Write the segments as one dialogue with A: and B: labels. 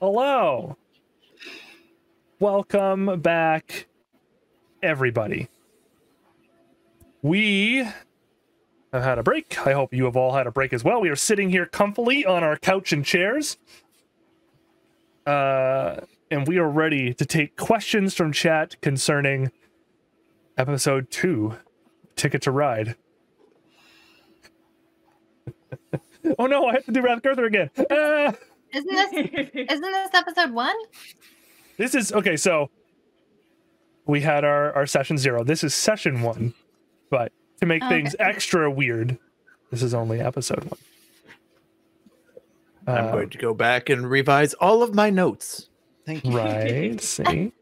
A: Hello. Welcome back, everybody. We have had a break. I hope you have all had a break as well. We are sitting here comfily on our couch and chairs. And we are ready to take questions from chat concerning episode 2, Ticket to Ride. Oh no, I have to do Wrath Girther again.
B: Isn't this episode 1?
A: This is okay. So we had our session 0. This is session 1, but to make things extra weird, this is only episode 1.
C: I'm going to go back and revise all of my notes. Thank you.
A: Right. See,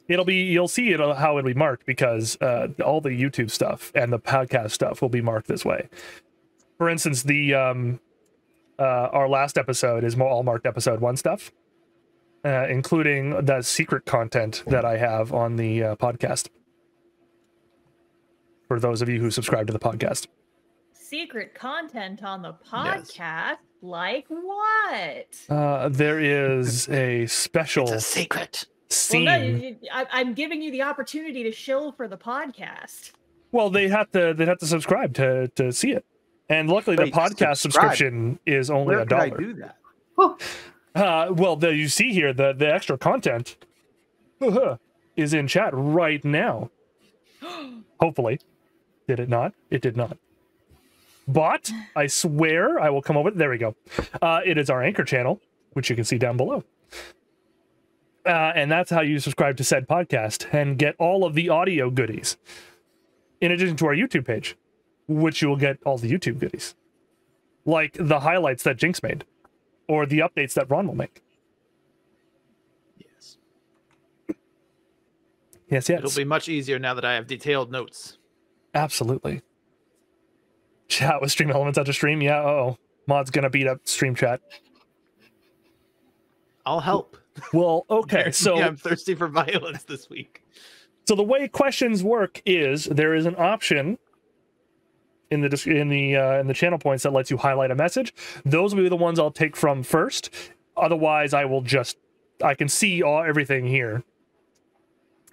A: you'll see it how it'll be marked, because all the YouTube stuff and the podcast stuff will be marked this way. For instance, the our last episode is all marked episode 1 stuff, including the secret content that I have on the podcast. For those of you who subscribe to the podcast.
D: Secret content on the podcast? Yes. Like what?
A: There is a special
C: it's a secret
A: scene.
D: Well, no, I'm giving you the opportunity to shill for the podcast.
A: Well, they'd have to subscribe to see it. And luckily, the podcast subscription is only $1.
C: Where can I do that?
A: Well, you see here the extra content is in chat right now. Hopefully, did it not? It did not. But I swear I will come over. There we go. It is our Anchor channel, which you can see down below. And that's how you subscribe to said podcast and get all of the audio goodies, in addition to our YouTube page, which you will get all the YouTube goodies, like the highlights that Jinx made, or the updates that Ron will make.
C: Yes.
A: Yes.
C: It'll be much easier now that I have detailed notes.
A: Absolutely. Chat with stream elements after stream. Yeah. Uh-oh. Mod's gonna beat up stream chat.
C: I'll help.
A: Well, okay. So
C: I'm thirsty for violence this week.
A: So the way questions work is there is an option in the channel points that lets you highlight a message. Those will be the ones I'll take from first. Otherwise, I can see everything here.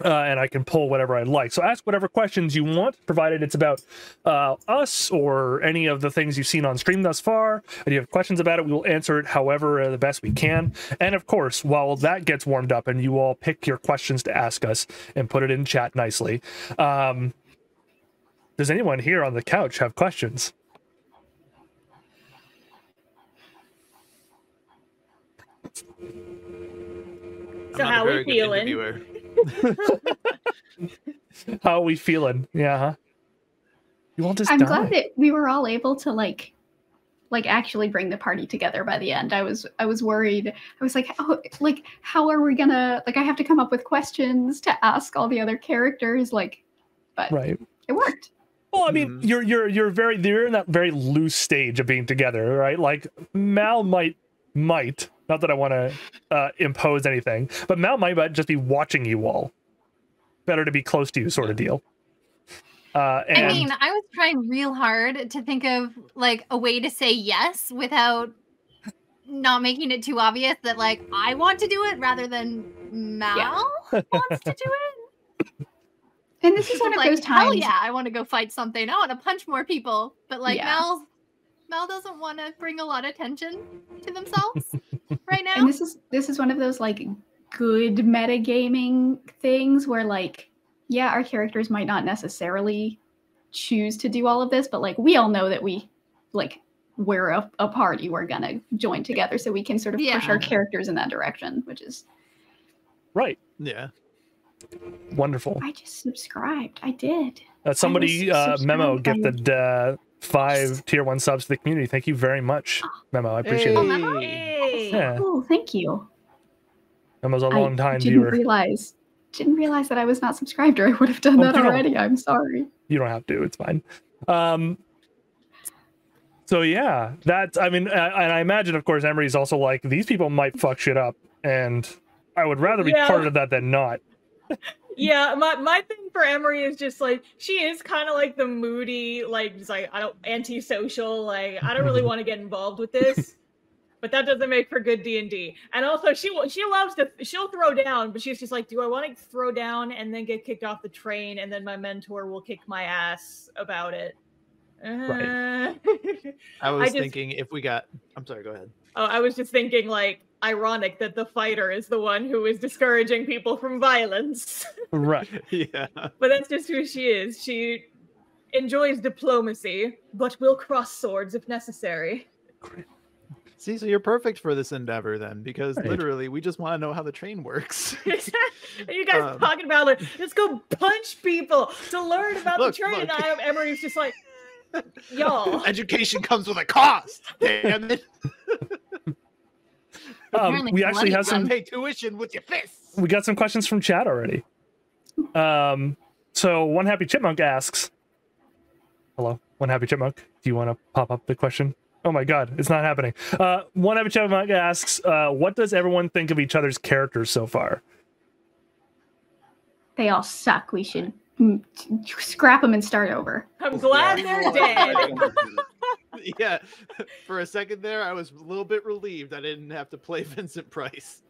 A: And I can pull whatever I'd like. So ask whatever questions you want, provided it's about us or any of the things you've seen on stream thus far. And you have questions about it, we will answer it however the best we can. And of course, while that gets warmed up and you all pick your questions to ask us and put it in chat nicely, does anyone here on the couch have questions?
D: So how are we feeling?
A: How are we feeling? Yeah. Huh? You won't just
E: I'm
A: die.
E: glad that we were all able to like actually bring the party together by the end. I was worried. I was like, how are we gonna, I have to come up with questions to ask all the other characters, but
A: right.
E: It worked.
A: Well, I mean, you're in that very loose stage of being together, right? Like Mal might, not that I want to impose anything, but Mal might just be watching you all. Better to be close to you, sort of deal.
B: I mean, I was trying real hard to think of a way to say yes without not making it too obvious that I want to do it rather than Mal wants to do it.
E: And this is one of those times.
B: Hell yeah, I want to go fight something. I want to punch more people, but Mal doesn't want to bring a lot of attention to themselves right now.
E: And this is one of those good metagaming things where our characters might not necessarily choose to do all of this, but we all know that we're a party, we're gonna join together, so we can sort of push our characters in that direction, which is
A: right.
C: Yeah.
A: Wonderful.
E: I just subscribed. I did.
A: Somebody Memo gifted 5 tier 1 subs to the community. Thank you very much, Memo. I appreciate it.
B: Memo?
D: Hey.
A: Yeah.
E: Oh, thank you.
A: Memo's a long time
E: didn't
A: viewer.
E: Didn't realize that I was not subscribed, or I would have done that already. I'm sorry.
A: You don't have to. It's fine. So yeah, that's. I mean, and I imagine, of course, Emery's also like, these people might fuck shit up, and I would rather be part of that than not.
D: Yeah, my thing for Emery is just she is kind of the moody, just I don't antisocial, I don't really want to get involved with this. But that doesn't make for good D&D. And also, she'll throw down, but she's just like, do I want to throw down and then get kicked off the train, and then my mentor will kick my ass about it?
A: Right.
C: I was thinking if we got... I'm sorry, go ahead.
D: Oh, I was just thinking, like, ironic that the fighter is the one who is discouraging people from violence.
A: Right.
C: Yeah.
D: But that's just who she is. She enjoys diplomacy, but will cross swords if necessary.
C: See, so you're perfect for this endeavor then, because literally we just want to know how the train works.
D: You guys talking about like, let's go punch people to learn about the train. And Emery's just like, y'all.
C: Education comes with a cost. Damn it.
A: We actually have some
C: pay tuition with your fists.
A: We got some questions from chat already. So One Happy Chipmunk asks, hello, One Happy Chipmunk, do you want to pop up the question? Oh my god, it's not happening. One Happy Chipmunk asks, what does everyone think of each other's characters so far?
E: They all suck. We should scrap them and start over.
D: I'm glad they're dead.
C: Yeah, for a second there, I was a little bit relieved I didn't have to play Vincent Price.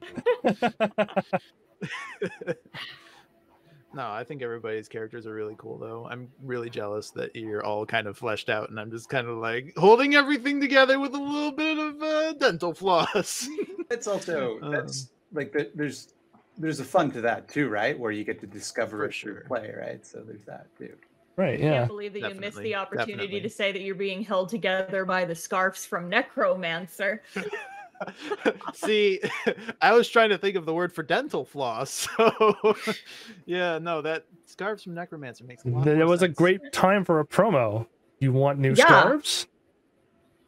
C: No, I think everybody's characters are really cool, though. I'm really jealous that you're all kind of fleshed out, and I'm just kind of like holding everything together with a little bit of dental floss.
F: It's also that's like there's a fun to that too, right? Where you get to discover it through play, right? So there's that too.
A: Right. Yeah.
D: I can't believe that you missed the opportunity to say that you're being held together by the scarves from Necromancer.
C: See, I was trying to think of the word for dental floss. So, yeah, no, that scarves from Necromancer makes a lot
A: There
C: more
A: was
C: sense.
A: a great time for a promo. You want new scarves?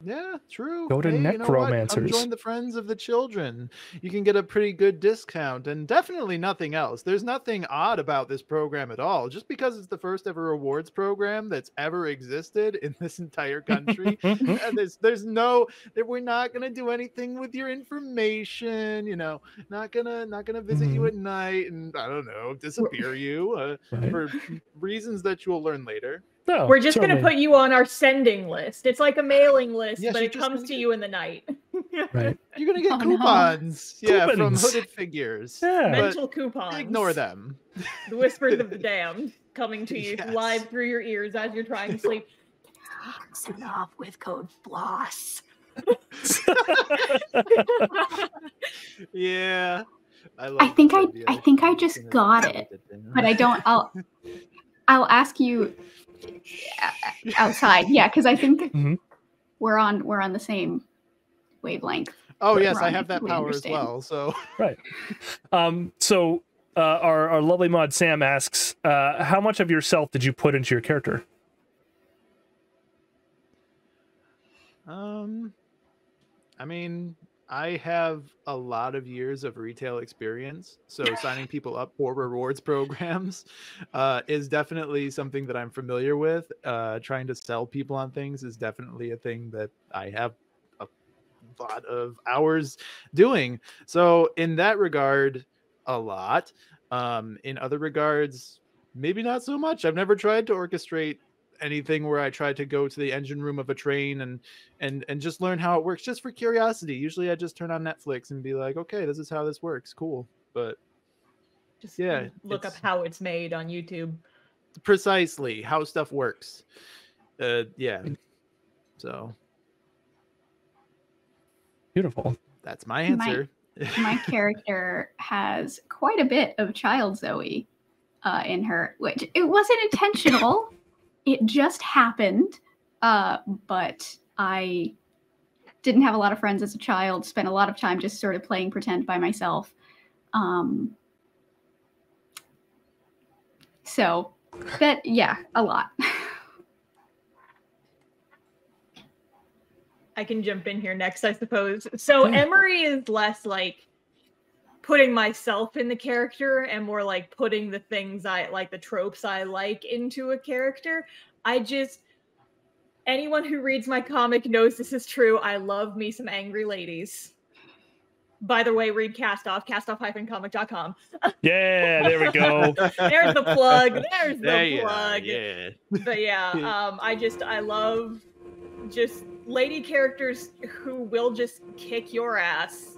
C: Yeah, true.
A: Go to Necromancers.
C: Come join the Friends of the Children. You can get a pretty good discount, and definitely nothing else. There's nothing odd about this program at all. Just because it's the first ever rewards program that's ever existed in this entire country, and there's no that we're not gonna do anything with your information. You know, not gonna visit you at night and I don't know disappear you for reasons that you'll learn later.
A: No,
D: we're just going to put you on our sending list. It's like a mailing list, but it comes to you in the night.
A: Right.
C: You're going to get coupons.
A: No.
C: Yeah,
A: Coupons.
C: from hooded figures.
A: Yeah.
D: Mental coupons.
C: Ignore them.
D: The whispers of the damned coming to you live through your ears as you're trying to sleep. It's off with code FLOSS.
C: Yeah.
E: I think I just got it, but I don't. I'll ask you outside. Yeah, because I think we're on the same wavelength.
C: Oh yes, I have that power as well. So
A: right. So our lovely mod Sam asks, how much of yourself did you put into your character?
C: I mean, I have a lot of years of retail experience, so signing people up for rewards programs is definitely something that I'm familiar with. Trying to sell people on things is definitely a thing that I have a lot of hours doing. So in that regard, a lot. In other regards, maybe not so much. I've never tried to orchestrate anything where I try to go to the engine room of a train and just learn how it works just for curiosity. Usually I just turn on Netflix and be like, okay, this is how this works. Cool. But
D: just look up how it's made on YouTube.
C: Precisely how stuff works. Yeah. So
A: beautiful.
C: That's my answer.
E: My character has quite a bit of child Zoe in her, which it wasn't intentional. It just happened, but I didn't have a lot of friends as a child, spent a lot of time just sort of playing pretend by myself. So that, yeah, a lot.
D: I can jump in here next, I suppose. So Emery is less like putting myself in the character and more like putting the things I like, the tropes I like into a character. Anyone who reads my comic knows this is true. I love me some angry ladies. By the way, read castoff-comic.com.
A: Yeah, there we go.
D: There's the plug. There's the plug.
C: Yeah.
D: But yeah, I love just lady characters who will just kick your ass,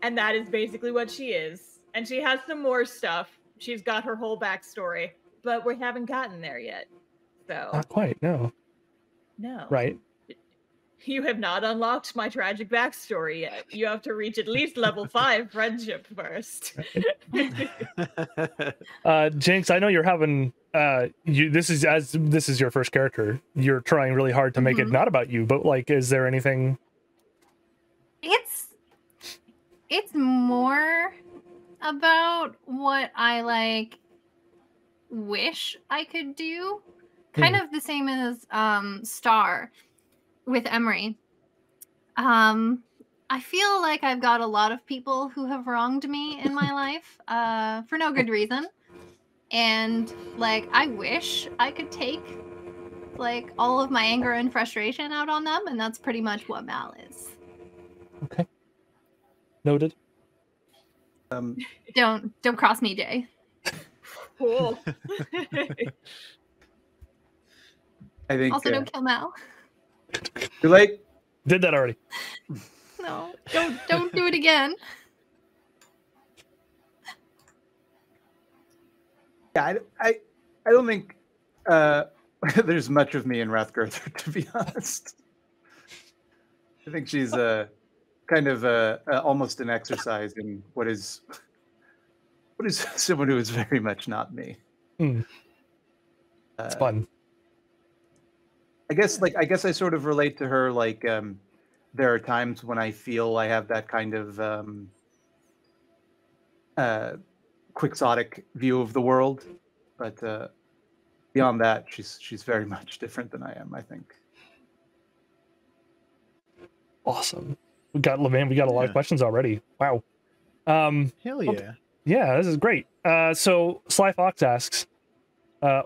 D: and that is basically what she is. And she has some more stuff. She's got her whole backstory, but we haven't gotten there yet. So
A: Not quite, no.
D: No.
A: Right.
D: You have not unlocked my tragic backstory yet. You have to reach at least level 5 friendship first.
A: Jinx, I know you're having this is your first character. You're trying really hard to make it not about you, but like, is there anything?
B: It's more about what I like wish I could do. Kind of the same as Star with Emery. I feel like I've got a lot of people who have wronged me in my life for no good reason. And like, I wish I could take like all of my anger and frustration out on them. And that's pretty much what Mal is.
A: Okay. Noted.
B: Don't cross me, Jay.
D: Cool.
F: I think.
B: Also, don't kill Mal.
F: Too late.
A: Did that already.
B: No, don't do it again.
F: Yeah, I don't think there's much of me in Wrathgirther, to be honest. I think she's kind of almost an exercise in what is someone who is very much not me.
A: It's fun.
F: I guess I sort of relate to her. Like, there are times when I feel I have that kind of quixotic view of the world, but beyond that, she's very much different than I am, I think.
A: Awesome. We got a lot of questions already. Wow.
C: Hell yeah.
A: Yeah, this is great. So Sly Fox asks,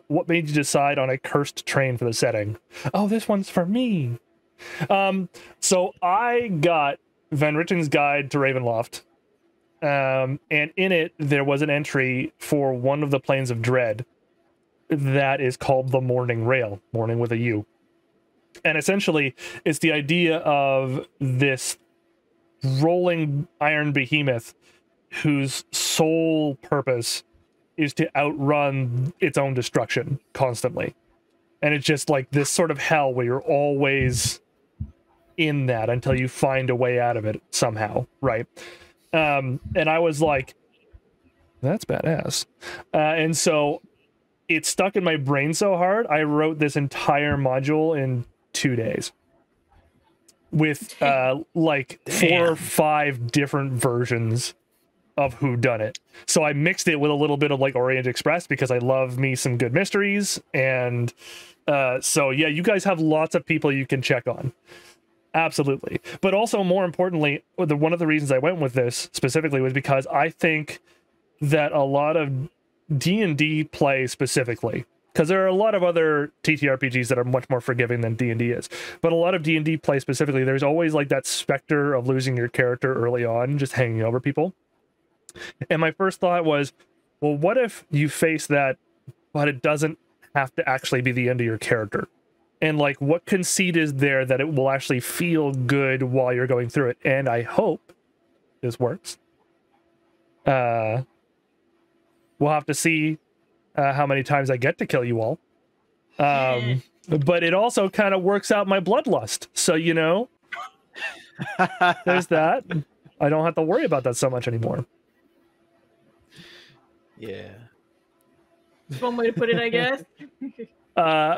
A: what made you decide on a cursed train for the setting? Oh, this one's for me. So I got Van Ritten's Guide to Ravenloft. And in it, there was an entry for one of the planes of dread that is called the Morning Rail, morning with a U. And essentially, it's the idea of this rolling iron behemoth whose sole purpose is to outrun its own destruction constantly. And it's just like this sort of hell where you're always in that until you find a way out of it somehow, right? And I was like, that's badass. And so it stuck in my brain so hard, I wrote this entire module in 2 days with like 4 or 5 different versions of whodunit. So I mixed it with a little bit of like Orient Express because I love me some good mysteries. And so yeah, you guys have lots of people you can check on. Absolutely. But also, more importantly, one of the reasons I went with this specifically was because I think that a lot of D&D play specifically, because there are a lot of other TTRPGs that are much more forgiving than D&D is, but a lot of D&D play specifically, there's always like that specter of losing your character early on, just hanging over people. And my first thought was, well, what if you face that, but it doesn't have to actually be the end of your character? And like, what conceit is there that it will actually feel good while you're going through it? And I hope this works. We'll have to see how many times I get to kill you all. But it also kind of works out my bloodlust. So, you know, there's that. I don't have to worry about that so much anymore.
C: Yeah.
D: That's one way to put it, I guess.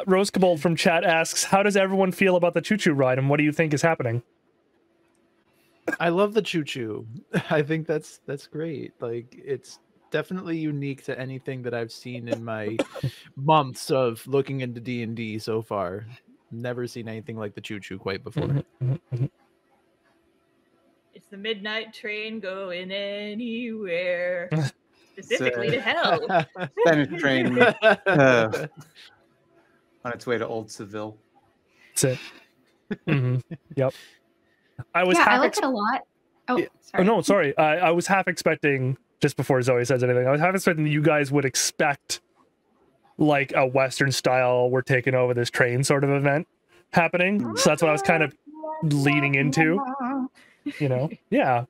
A: Rose Cabold from chat asks, how does everyone feel about the choo-choo ride and what do you think is happening?
C: I love the choo-choo. I think that's great. Like, it's definitely unique to anything that I've seen in my months of looking into D&D so far. Never seen anything like the choo-choo quite before.
D: It's the midnight train going anywhere. Specifically to hell.
F: Spanish train on its way to Old Seville.
A: That's it. Yep. I
E: like it a lot. Oh, sorry.
A: Oh, no, sorry. I was half expecting, just before Zoe says anything, I was half expecting that you guys would expect like a Western style, we're taking over this train sort of event happening. So that's what I was kind of leading into. You know, yeah.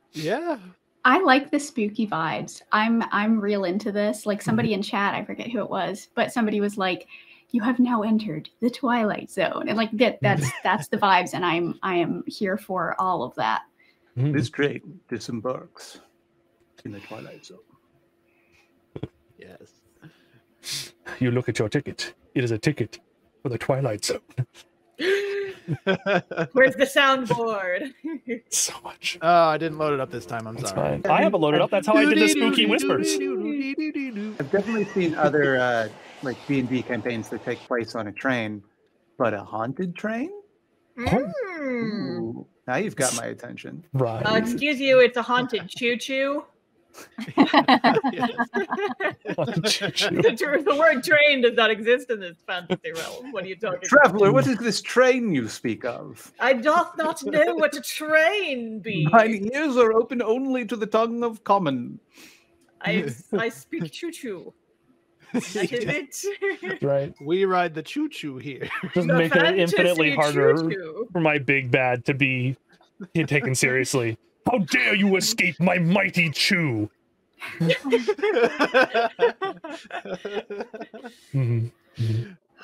E: I like the spooky vibes. I'm real into this. Like somebody in chat, I forget who it was, but somebody was like, "You have now entered the Twilight Zone," and like that's the vibes, and I am here for all of that.
F: This train disembarks in the Twilight Zone.
C: Yes.
A: You look at your ticket. It is a ticket for the Twilight Zone.
D: Where's the soundboard?
A: So much.
C: Oh, I didn't load it up this time. I'm
A: That's
C: sorry.
A: fine. I have it loaded up. That's how I did the spooky whispers.
F: I've definitely seen other like D&D campaigns that take place on a train, but a haunted train? Ooh, now you've got my attention.
A: Right.
D: Excuse you, it's a haunted choo-choo. The word train does not exist in this fantasy realm. What are you talking
F: Traveler, what is this train you speak of?
D: I doth not know what a train be.
F: Mine ears are open only to the tongue of common.
D: I speak choo-choo. That is it.
A: Right.
C: We ride the choo-choo here.
A: Just
D: The
A: making it infinitely
D: fantasy
A: harder
D: choo-choo.
A: for my big bad to be taken seriously. How dare you escape my mighty chew?
C: Oh,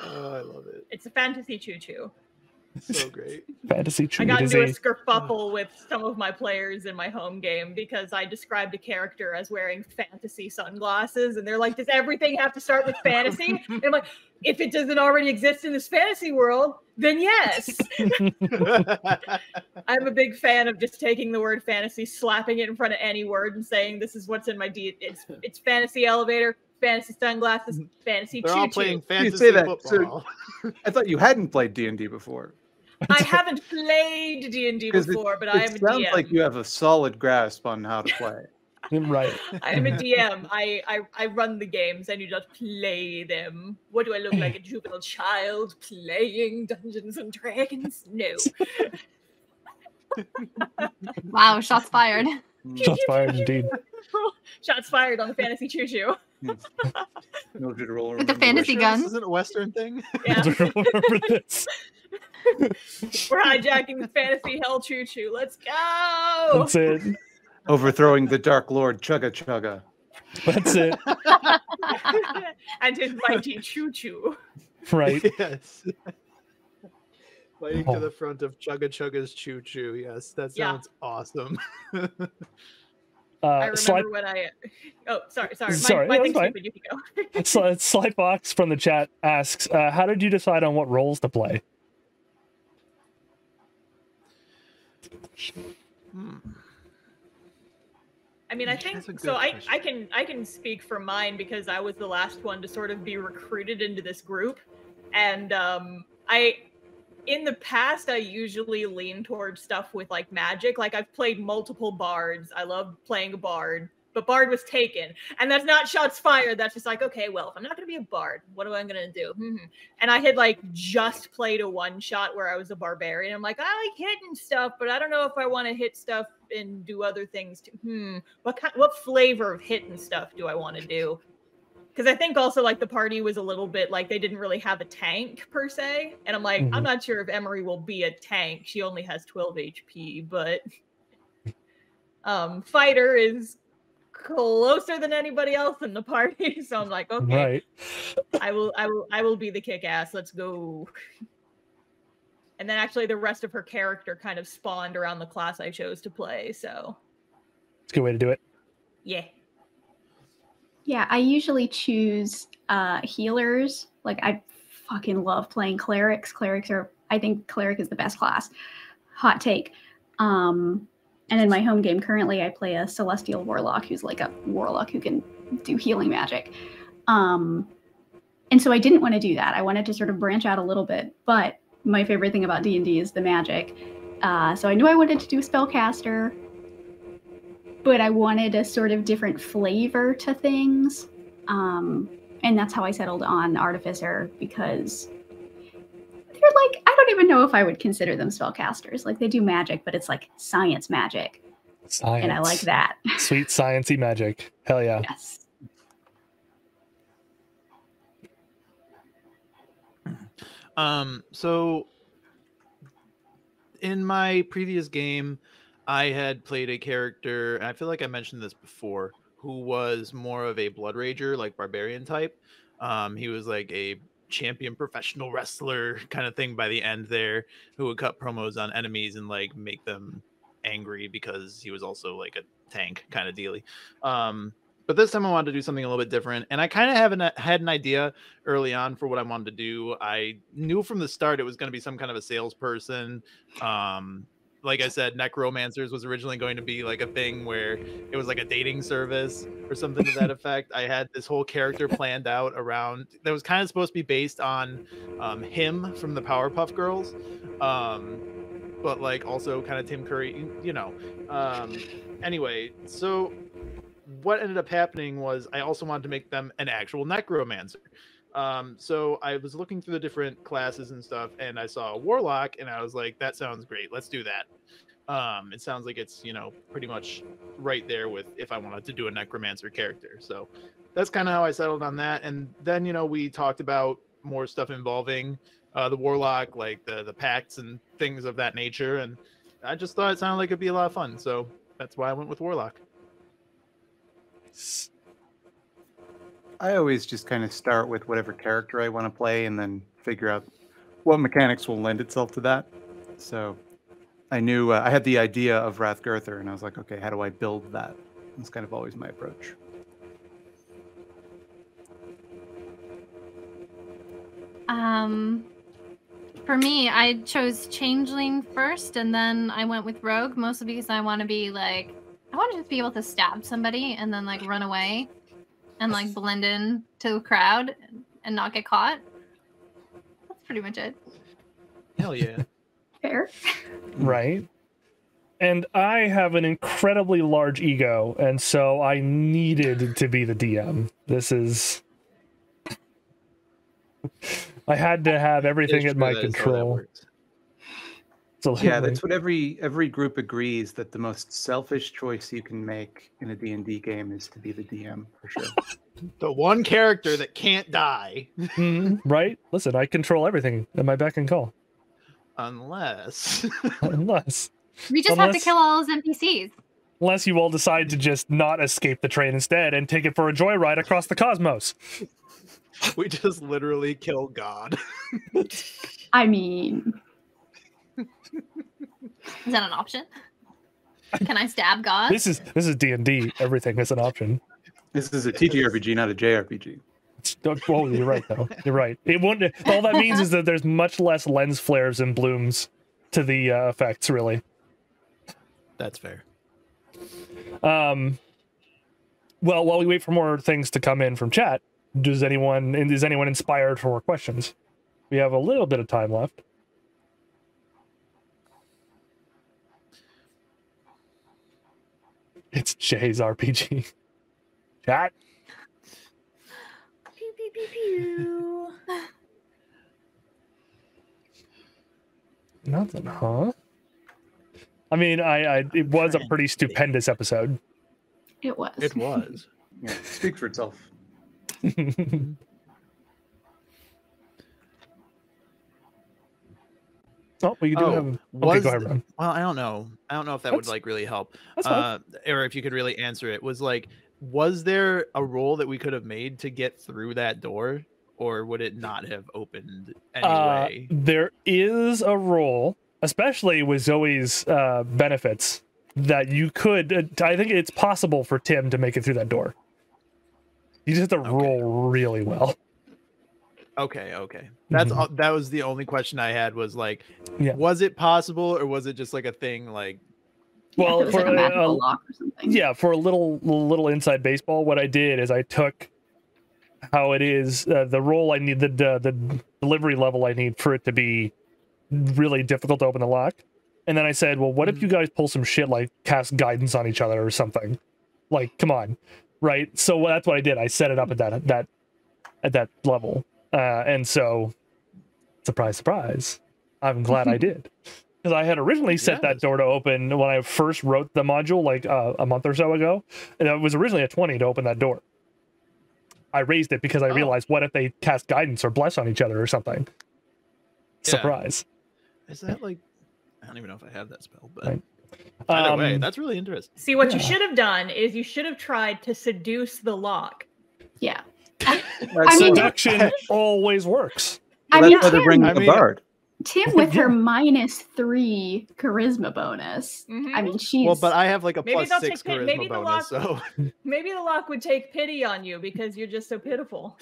C: I love it.
D: It's a fantasy choo-choo.
C: So great.
A: Fantasy chew.
D: I got
A: It is
D: into a
A: a
D: skerfuffle with some of my players in my home game because I described a character as wearing fantasy sunglasses, and they're like, "Does everything have to start with fantasy?" And I'm like, "If it doesn't already exist in this fantasy world, then yes." I'm a big fan of just taking the word fantasy, slapping it in front of any word, and saying, "This is what's in my It's fantasy elevator, fantasy sunglasses, fantasy
C: They're
D: choo-choo."
C: all playing
F: You
C: fantasy
F: say that,
C: football.
F: I thought you hadn't played D&D before.
D: I haven't played D&D
F: 'Cause
D: before, but I am a
F: It sounds
D: DM.
F: like you have a solid grasp on how to play.
A: right.
D: I'm a DM. I run the games. I do not play them. What do I look like, a juvenile child playing Dungeons and Dragons? No.
B: Wow, shots fired.
A: Shots fired indeed.
D: Shots fired on the fantasy choo-choo.
F: No good roll.
B: With the fantasy
C: Sure
B: gun.
C: This isn't a Western thing.
D: Yeah.
A: Remember this.
D: We're hijacking the fantasy hell choo-choo. Let's go.
A: That's it.
F: Overthrowing the Dark Lord Chugga Chugga.
A: That's it.
D: And his mighty choo-choo.
A: Right.
C: Yes. Fighting to the front of Chugga Chugga's Choo Choo. Yes, that
D: Yeah.
C: sounds awesome.
D: I remember
A: Sly,
D: when I... Oh, sorry.
A: Sorry,
D: My
A: that's
D: thing's
A: fine.
D: stupid. You can go.
A: Slyfox from the chat asks, how did you decide on what roles to play?
D: I mean, I think
C: That's a good
D: so. I
C: question.
D: can speak for mine because I was the last one to sort of be recruited into this group, and in the past I usually lean towards stuff with like magic. Like I've played multiple bards. I love playing a bard, but bard was taken, and that's not shots fired. That's just like, okay, well, if I'm not gonna be a bard, what am I gonna do? And I had like just played a one shot where I was a barbarian. I'm like, I like hitting stuff, but I don't know if I want to hit stuff and do other things too. What flavor of hitting stuff do I want to do? Because I think also like the party was a little bit like they didn't really have a tank per se, and I'm like, I'm not sure if Emery will be a tank. She only has 12 HP, but fighter is closer than anybody else in the party, so I'm like, okay,
A: Right.
D: I will be the kick-ass. Let's go. And then actually the rest of her character kind of spawned around the class I chose to play, so
A: It's a good way to do it.
D: yeah.
E: Yeah, I usually choose healers. Like I fucking love playing clerics. I think cleric is the best class. Hot take. And in my home game currently I play a celestial warlock who's like a warlock who can do healing magic. And so I didn't want to do that. I wanted to sort of branch out a little bit, but my favorite thing about D&D is the magic. So I knew I wanted to do spellcaster, but I wanted a sort of different flavor to things. And that's how I settled on Artificer, because they're like, I don't even know if I would consider them spellcasters. Like they do magic, but it's like science magic.
A: Science.
E: And I like that.
A: Sweet sciencey magic. Hell yeah.
E: Yes.
C: So in my previous game, I had played a character, and I feel like I mentioned this before, who was more of a blood rager, like barbarian type. He was like a champion professional wrestler kind of thing by the end there, who would cut promos on enemies and like make them angry because he was also like a tank kind of dealy. But this time I wanted to do something a little bit different, and I kind of had an idea early on for what I wanted to do. I knew from the start it was going to be some kind of a salesperson. Like I said, necromancers was originally going to be like a thing where it was like a dating service or something to that effect. I had this whole character planned out around that was kind of supposed to be based on him from the Powerpuff Girls, but like also kind of Tim Curry, you know. Anyway, so what ended up happening was I also wanted to make them an actual necromancer. So I was looking through the different classes and stuff, and I saw a warlock, and I was like, that sounds great. Let's do that. It sounds like it's, you know, pretty much right there with if I wanted to do a necromancer character. So that's kind of how I settled on that. And then, you know, we talked about more stuff involving the warlock, like the pacts and things of that nature. And I just thought it sounded like it'd be a lot of fun. So that's why I went with warlock.
F: I always just kind of start with whatever character I want to play and then figure out what mechanics will lend itself to that. So I knew I had the idea of Wrathgurther, and I was like, okay, how do I build that? That's kind of always my approach.
B: For me, I chose Changeling first, and then I went with Rogue, mostly because I want to be like, I want to just be able to stab somebody and then like run away and like blend in to the crowd and not get caught. That's pretty much it.
C: Hell yeah.
E: Fair.
A: Right. And I have an incredibly large ego, and so I needed to be the DM. This is... I had to have everything at my control.
F: Yeah, that's what every group agrees, that the most selfish choice you can make in a D&D game is to be the DM, for sure.
C: The one character that can't die.
A: Right? Listen, I control everything at my beck and call.
C: Unless
B: we just have to kill all those NPCs.
A: Unless you all decide to just not escape the train instead and take it for a joyride across the cosmos.
C: We just literally kill God.
E: I mean...
B: Is that an option? Can I stab God?
A: This is D&D. Everything is an option.
F: This is a TTRPG, not a JRPG.
A: Oh, you're right, though. You're right. It won't. All that means is that there's much less lens flares and blooms to the effects, really.
C: That's fair.
A: Well, while we wait for more things to come in from chat, is anyone inspired for more questions? We have a little bit of time left. It's Jay's RPG. Chat.
B: Pew, pew, pew, pew.
A: Nothing, huh? I mean, it was a pretty stupendous episode.
E: It was.
C: It was.
F: Yeah, speak for itself.
A: Oh, well, you do have. Okay, go ahead, Ron.
C: Well, I don't know if that would like really help, or if you could really answer it. Was there a roll that we could have made to get through that door, or would it not have opened anyway?
A: There is a roll, especially with Zoe's benefits, that you could. I think it's possible for Tim to make it through that door. You just have to roll really well.
C: Okay. That's that was the only question I had, was like, was it possible, or was it just like a thing like?
E: Well, it was like a magical lock or something.
A: Yeah, for a little inside baseball, what I did is I took how it is the roll I need, the delivery level I need for it to be really difficult to open the lock, and then I said, well, what if you guys pull some shit like cast guidance on each other or something? Like, come on, right? So that's what I did. I set it up at that level. And so, surprise, I'm glad I did. Because I had originally set that door to open when I first wrote the module, like a month or so ago. And it was originally a 20 to open that door. I raised it because I realized, what if they cast guidance or bless on each other or something? Surprise.
C: Is that like... I don't even know if I have that spell, but
A: Right.
C: either way, that's really interesting.
D: See, what you should have done is you should have tried to seduce the lock.
E: Yeah.
A: Seduction always works.
F: Well, that's why they're bringing a bard.
E: Tim with her -3 charisma bonus.
D: Mhm.
E: I mean, she's
C: Well, but I have like a
D: Maybe they'll
C: +6
D: take
C: charisma
D: maybe the
C: bonus, so
D: Maybe the lock would take pity on you because you're just so pitiful.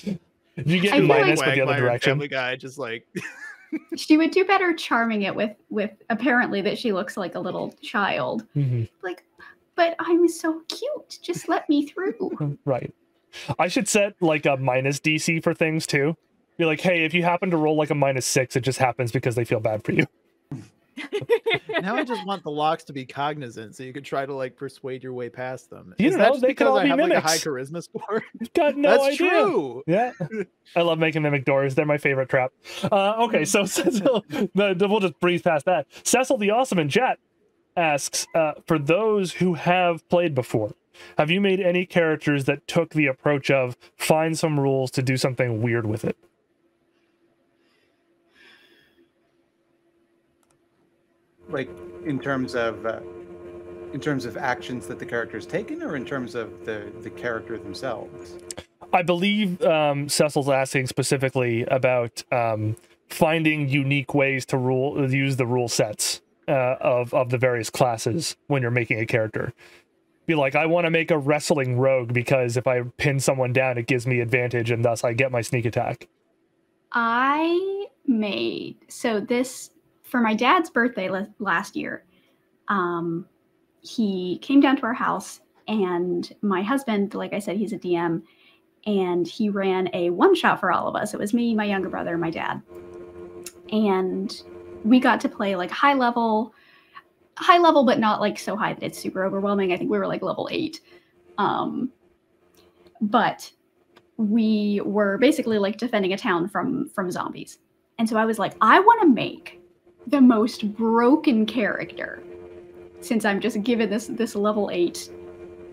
A: You get
E: I feel
A: minus,
E: like-
A: but the other
C: Quagmire
A: direction.
C: Family Guy just like
E: she would do better charming it with apparently that she looks like a little child.
A: Mhm.
E: Like, but I'm so cute. Just let me through.
A: Right. I should set like a minus DC for things too. Be like, hey, if you happen to roll like a -6, it just happens because they feel bad for you.
C: now I just want the locks to be cognizant so you could try to like persuade your way past them.
A: You
C: Is
A: know,
C: that just
A: they could
C: because
A: all
C: I
A: be
C: have like a high
A: mimics.
C: charisma score?
A: You've got no
C: That's
A: idea.
C: true.
A: Yeah. I love making mimic doors. They're my favorite trap. Okay, so Cecil, we'll just breeze past that. Cecil the Awesome in chat asks, for those who have played before, have you made any characters that took the approach of find some rules to do something weird with it?
F: Like in terms of actions that the character's taken, or in terms of the character themselves?
A: I believe Cecil's asking specifically about finding unique ways to use the rule sets of the various classes when you're making a character. Be like, I want to make a wrestling rogue because if I pin someone down, it gives me advantage and thus I get my sneak attack.
E: I made this for my dad's birthday last year. He came down to our house, and my husband, like I said, he's a DM, and he ran a one-shot for all of us. It was me, my younger brother, and my dad. And we got to play like high level, but not like so high that it's super overwhelming. I think we were like level 8. But we were basically like defending a town from zombies. And so I was like, I want to make the most broken character. Since I'm just given this level 8,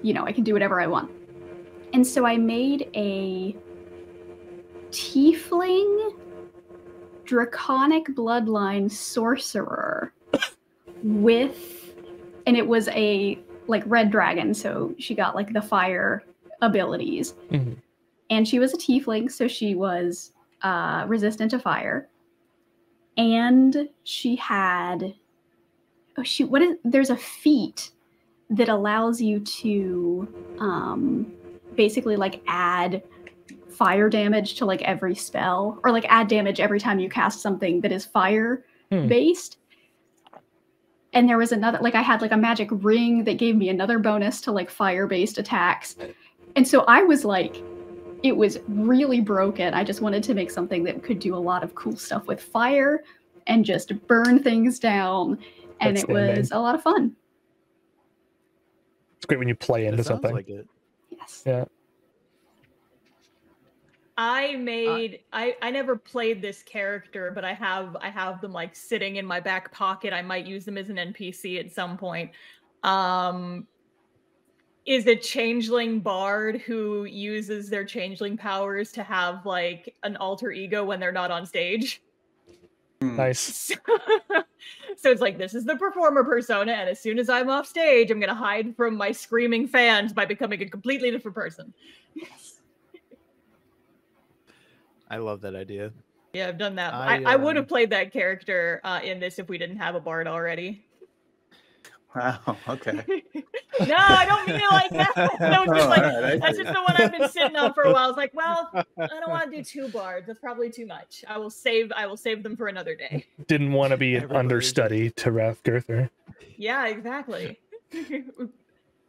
E: I can do whatever I want. And so I made a tiefling draconic bloodline sorcerer and it was a like red dragon, so she got like the fire abilities.
A: Mm-hmm.
E: And she was a tiefling, so she was resistant to fire. And she had there's a feat that allows you to basically like add fire damage to like every spell, or like add damage every time you cast something that is fire based. And there was another, like I had like a magic ring that gave me another bonus to like fire based attacks. And so I was like, it was really broken. I just wanted to make something that could do a lot of cool stuff with fire and just burn things down. And it was a lot of fun.
A: It's great when you play into something.
C: Like it.
E: Yes.
A: Yeah.
D: I never played this character, but I have them like sitting in my back pocket. I might use them as an NPC at some point. Is a changeling bard who uses their changeling powers to have like an alter ego when they're not on stage.
A: Nice.
D: So it's like, this is the performer persona, and as soon as I'm off stage, I'm gonna hide from my screaming fans by becoming a completely different person. Yes.
C: I love that idea.
D: Yeah, I've done that. I would have played that character in this if we didn't have a bard already.
F: Wow. Okay.
D: No, I don't mean it like that. That was just like, that's just the one I've been sitting on for a while. I was like, well, I don't want to do 2 bards. That's probably too much. I will save them for another day.
A: Didn't want to be an understudy to Rathgirther.
D: Yeah, exactly. Can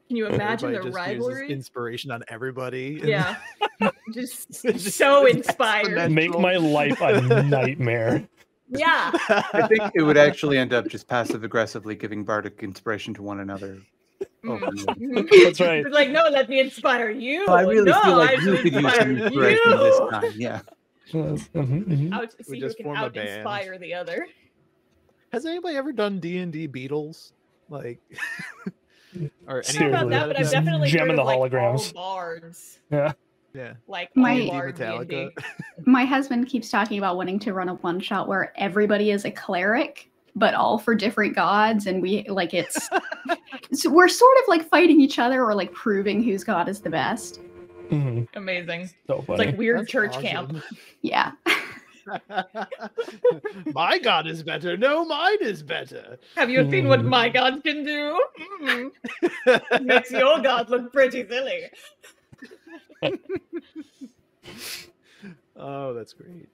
D: you imagine the rivalry?
C: Inspiration on everybody.
D: Yeah. just so inspired.
A: Make my life a nightmare.
D: Yeah.
F: I think it would actually end up just passive aggressively giving bardic inspiration to one another.
A: That's right.
D: It's like, no, let me inspire you.
F: I really feel like you could use
D: inspire
F: some inspiration this time. Yeah.
D: I would see who can out-inspire the other.
C: Has anybody ever done D&D Beatles? Like, or
D: I don't know about that, but I've definitely
A: Gem
D: heard
A: in the
D: of, like,
A: holograms.
D: all bards.
A: Yeah.
C: Yeah.
D: Like
E: My-
D: bard D&D.
E: My husband keeps talking about wanting to run a one-shot where everybody is a cleric. but all for different gods, and we like it's so we're sort of like fighting each other or like proving whose god is the best.
D: Amazing.
A: So funny.
D: It's like weird
C: That's
D: church
C: awesome.
D: camp.
E: Yeah.
C: My god is better. No, mine is better.
D: Have you seen what my god can do? Makes your god look pretty silly.
C: Oh, that's great.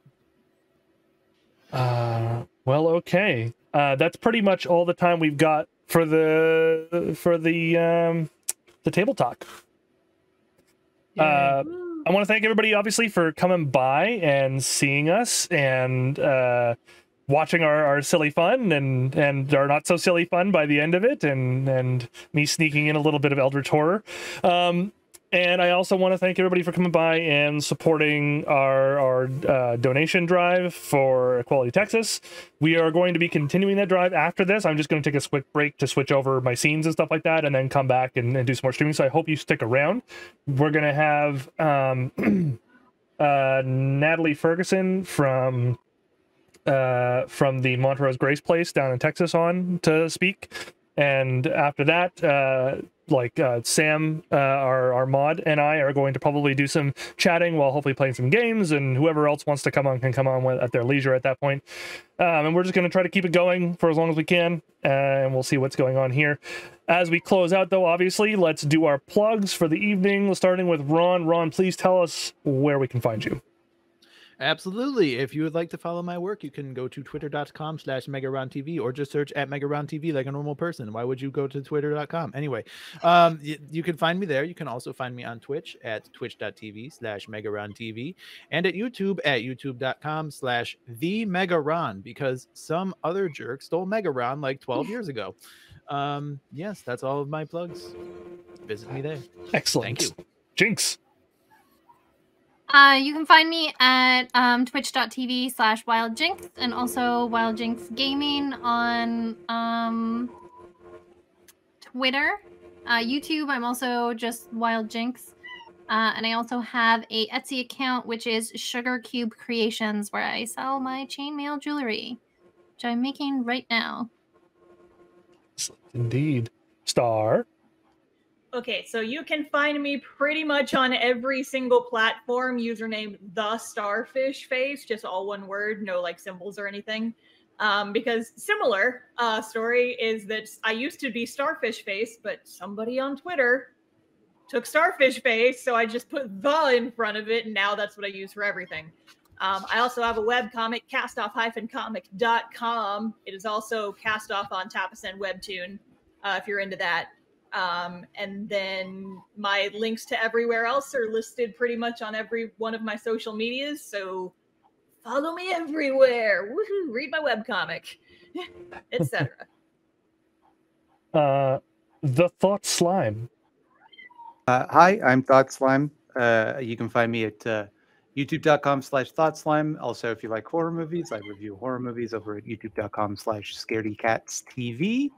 A: Well, okay. That's pretty much all the time we've got for the table talk. I want to thank everybody, obviously, for coming by and seeing us and watching our silly fun and our not so silly fun by the end of it, and me sneaking in a little bit of Eldritch horror. And I also want to thank everybody for coming by and supporting our donation drive for Equality Texas. We are going to be continuing that drive after this. I'm just going to take a quick break to switch over my scenes and stuff like that, and then come back and do some more streaming. So I hope you stick around. We're going to have Natalie Ferguson from the Montrose Grace Place down in Texas on to speak. And after that, Sam, our mod, and I are going to probably do some chatting while hopefully playing some games, and whoever else wants to come on can come on at their leisure at that point. And we're just going to try to keep it going for as long as we can, and we'll see what's going on here. As we close out, though, obviously, let's do our plugs for the evening, starting with Ron. Ron, please tell us where we can find you.
C: Absolutely. If you would like to follow my work, you can go to twitter.com/MegaRonTV or just search at MegaRonTV like a normal person. Why would you go to twitter.com? Anyway, you can find me there. You can also find me on Twitch at twitch.tv/MegaRonTV and at YouTube at youtube.com/TheMegaRon, because some other jerk stole Megaron like 12 years ago. Yes, that's all of my plugs. Visit me there.
A: Excellent.
C: Thank you.
A: Jinx.
B: You can find me at twitch.tv/WildJinx and also WildJinx Gaming on Twitter. YouTube, I'm also just WildJinx. And I also have a Etsy account, which is Sugar Cube Creations, where I sell my chainmail jewelry, which I'm making right now.
A: Indeed. Star.
D: Okay, so you can find me pretty much on every single platform. Username The Starfish Face, just all one word, no like symbols or anything. Because similar story is that I used to be Starfish Face, but somebody on Twitter took Starfish Face, so I just put the in front of it, and now that's what I use for everything. I also have a webcomic, castoff-comic.com. It is also cast off on Tapasend Webtoon, if you're into that. And then my links to everywhere else are listed pretty much on every one of my social medias, so follow me everywhere. Woohoo! Read my webcomic, etc.
A: The Thought Slime.
F: Hi, I'm Thought Slime. You can find me at youtube.com/ThoughtSlime. Also, if you like horror movies, I review horror movies over at youtube.com/ScaredyCatsTV.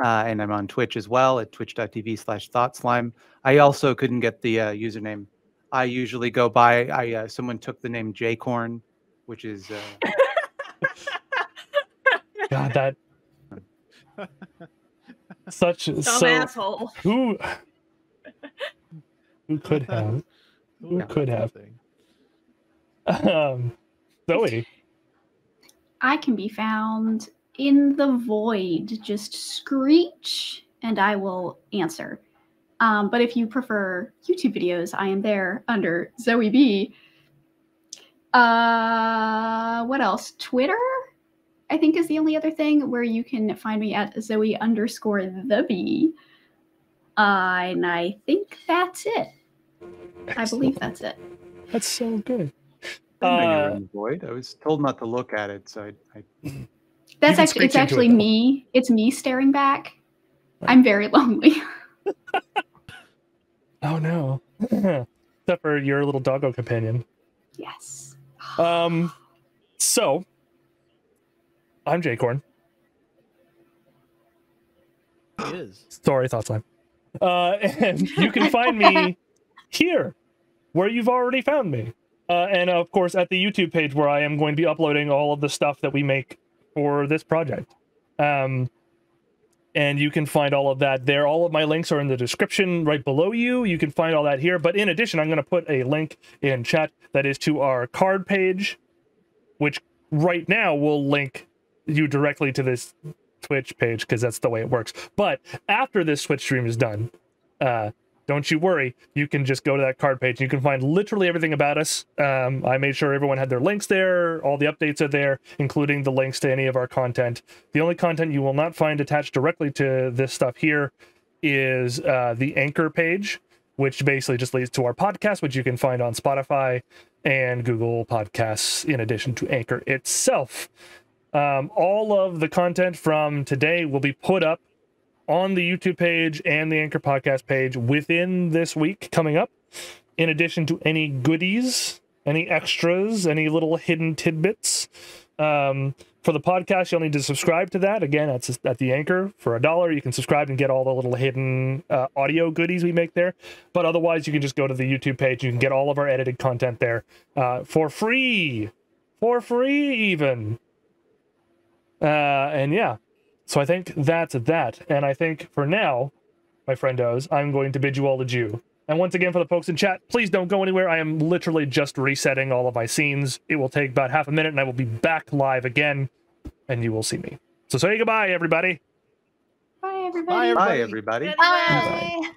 F: And I'm on Twitch as well at twitch.tv/ThoughtSlime. I also couldn't get the username I usually go by. Someone took the name Jaycorn, which is
A: God, that such
D: asshole.
A: Who could have? Who could have? Zoe.
E: I can be found in the void. Just screech and I will answer. But if you prefer YouTube videos, I am there under Zoe B. What else? Twitter, I think, is the only other thing where you can find me at Zoe_the_B. And I think that's it.
A: Excellent.
E: I believe that's it.
A: That's so good.
F: I know you're in the void. I was told not to look at it, so I...
E: That's actually, it's actually me. It's me staring back. I'm very lonely.
A: Oh no. Except for your little doggo companion.
E: Yes.
A: So I'm Jaycorn.
C: He is.
A: Sorry, Thought Slime. And you can find me here, where you've already found me. And of course at the YouTube page, where I am going to be uploading all of the stuff that we make for this project. And you can find all of that there. All of my links are in the description right below you. You can find all that here. But in addition, I'm going to put a link in chat that is to our card page, which right now will link you directly to this Twitch page because that's the way it works. But after this Twitch stream is done, don't you worry. You can just go to that card page. You can find literally everything about us. I made sure everyone had their links there. All the updates are there, including the links to any of our content. The only content you will not find attached directly to this stuff here is the Anchor page, which basically just leads to our podcast, which you can find on Spotify and Google Podcasts, in addition to Anchor itself. All of the content from today will be put up on the YouTube page and the Anchor podcast page within this week coming up, in addition to any goodies, any extras, any little hidden tidbits. For the podcast, you'll need to subscribe to that. Again, that's at the Anchor. For $1, you can subscribe and get all the little hidden audio goodies we make there. But otherwise, you can just go to the YouTube page. You can get all of our edited content there for free. For free, even. And yeah. So I think that's that. And I think for now, my friendos, I'm going to bid you all adieu. And once again, for the folks in chat, please don't go anywhere. I am literally just resetting all of my scenes. It will take about half a minute, and I will be back live again, and you will see me. So say goodbye, everybody.
E: Bye, everybody.
F: Bye, everybody.
B: Bye.